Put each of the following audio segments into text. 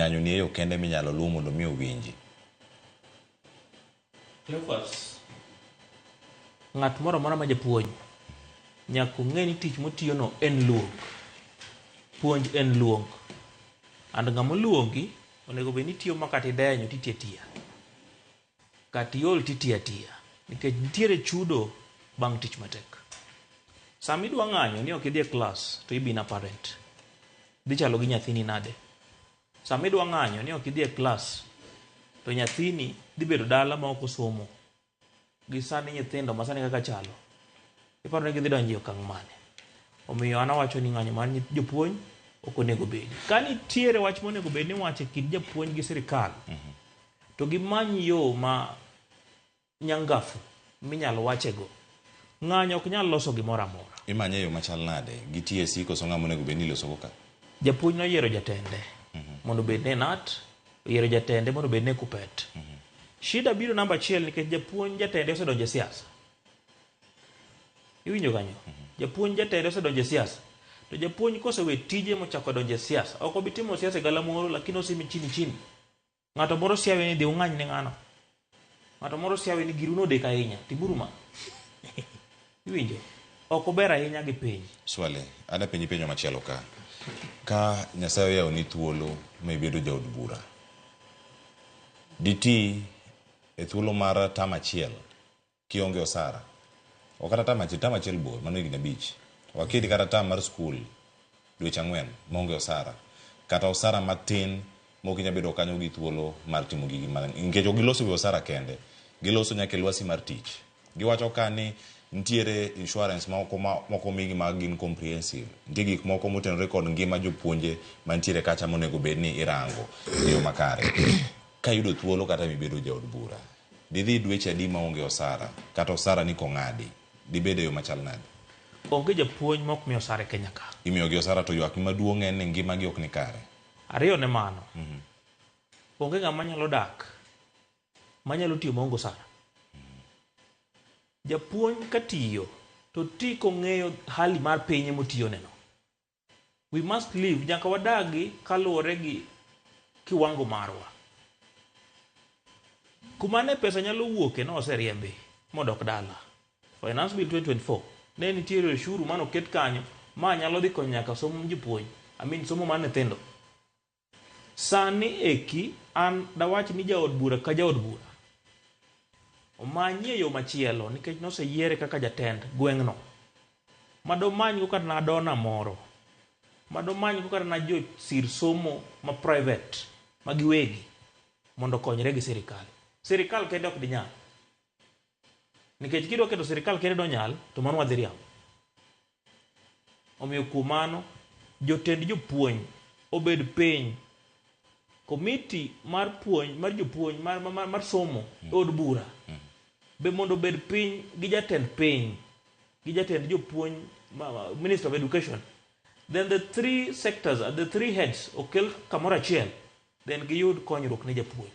ng'anyo ni yo kende minyalo luw mondo mi owinji. Ng'at moro amora ma japuonj nyaka ng'e ni tich motiyono en luong. Puonj en luong. And ng'ama luongi onego bed ni tiyo ma kata idenyo titiyo atiya. Kata iol titiyo atiya. Nikech nitiere chudo bang' tich matek. Sama idwa ng'anyo ni ok idhi e klas to ibina parent. Dhi chalo gi nyathini nade. Sama idwa ng'anyo ni ok idhi e klas to nyathini dhi bedo dala ma ok osomo. Gi sani nyithindo ma sani kaka chalo. Iparo ni gidhi donjo e okang' mane. Omiyo an awacho ni ng'anyo mar jopuonj ok onego bedi. Ka nitiere wach monego bed ni wacho e kind japuonj gi sirikal, to gimany yo ma nyangafu minyalo wachego. Ng'anyo ok nyal loso gimoro amora. Imanye yo machal nade gi TSC koso ng'ama onego bed ni loso go ka. Japuonj noyiero jatende mondo bed ne NAT, oyiero jatende mondo bed ne KUPPET. Shida biro namba 1 nikech japuonj jatende osedonjo e siasa. Iwinjo kanyo? Japuonj jatende osedonjo e siasa. To japuonj kosewe tije mochako donjo e siasa, ok obi timo siasa e galamoro, lakini osimi chini. Ng'ato moro siawe ni dhi ung'any ne ng'ano. Ng'ato moro siawe ni giru nodek ahinya, tiburu ma. Iwinjo? Ok ober ahinya gi piny. Swale, ada penjo machielo ka. Ka Nyasaye yawo ni thuolo ma ibedo jaod bura. Diti e thuolo mar tam achiel kionge osara. O kata tam achiel bor, mano higni 5. Wakedi kata tam mar skul dweche 4 maonge osara. Kata osara matin ma ok inyalo bedo kanyo gi thuolo mar timo gigi mang'eny. Nikech ok giloso wi osara kende. Giloso nyaka lwasi mar tich. Giwacho ka ni nitiere insurance moko migi mag gin comprehensive. Nitie gik moko motenore kod ngima jopuonje mantiere kacha monego bed ni irango e yo makare. Ka yudo thuolo kata mibedo jaod bura, didhi dweche adi maonge osara, kata osara ni kong'adi, dibede yo machal nade? Onge japuonj mok mi osara e Kenya ka. Imiyogi osara to ywak maduong' en ni ngimagi ok ni kare. Ariyo ne mano. Onge ng'ama nyalo dak manyalo tiyo maonge osara. Japuonj katiyo to ti kong'eyo hali mar piny motiyoneno. We must live, nyaka wadagi kaluwore gi kiwango marwa. Kumane pesa nyalo wuoke no oseriembe modok dala. Finance Bill 2024 ne nitiere ushuru mano ket kanyo ma nyalo dhi konyo nyaka somo jopuonj, somo mar nyithindo. Sani eki an dawach ni jaod bura ka jaod bura omanye yo machielo nikech noseyiere kaka jatend gweng'no. Madomany go kata na dona moro. Madomany go kata na jo sir somo ma private magiwegi mondo konyre gi sirikal. Sirikal kende ok dinyal. Nikech kidwa keto sirikal kende donyal to mano wadhi riambo. Omiyo kuom mano jotend jopuonj obed piny. Komiti mar puonj mar jopuonj mar somo od bura be mondo bed piny gi jatend piny gi jatend jopuonj Minister of Education. Then the 3 sectors, the 3 heads okel kamoro achiel, then giyud konyruok ne japuonj.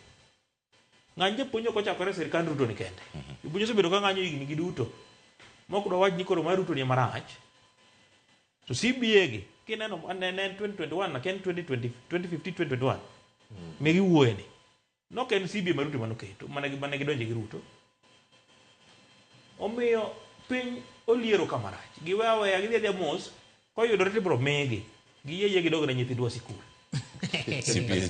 Ng'any japuonj ok ochakore sirikand Ruto ni kende. Japuonj osebedo ka ng'anyo higni gi duto. Mok dwa wach ni koro mar Ruto ni marach. To CBA gi kineno ne 2021 na ken 2020 2015 2021 megi wuoye ni. Nok en CBA mar Ruto manoketo mane gidonje gi Ruto. Omiyo piny oliero kamarach. Giwe aweya gidhi mos koyudore tibro megi. Giyeye gidogne nyithindwa sikul. CPA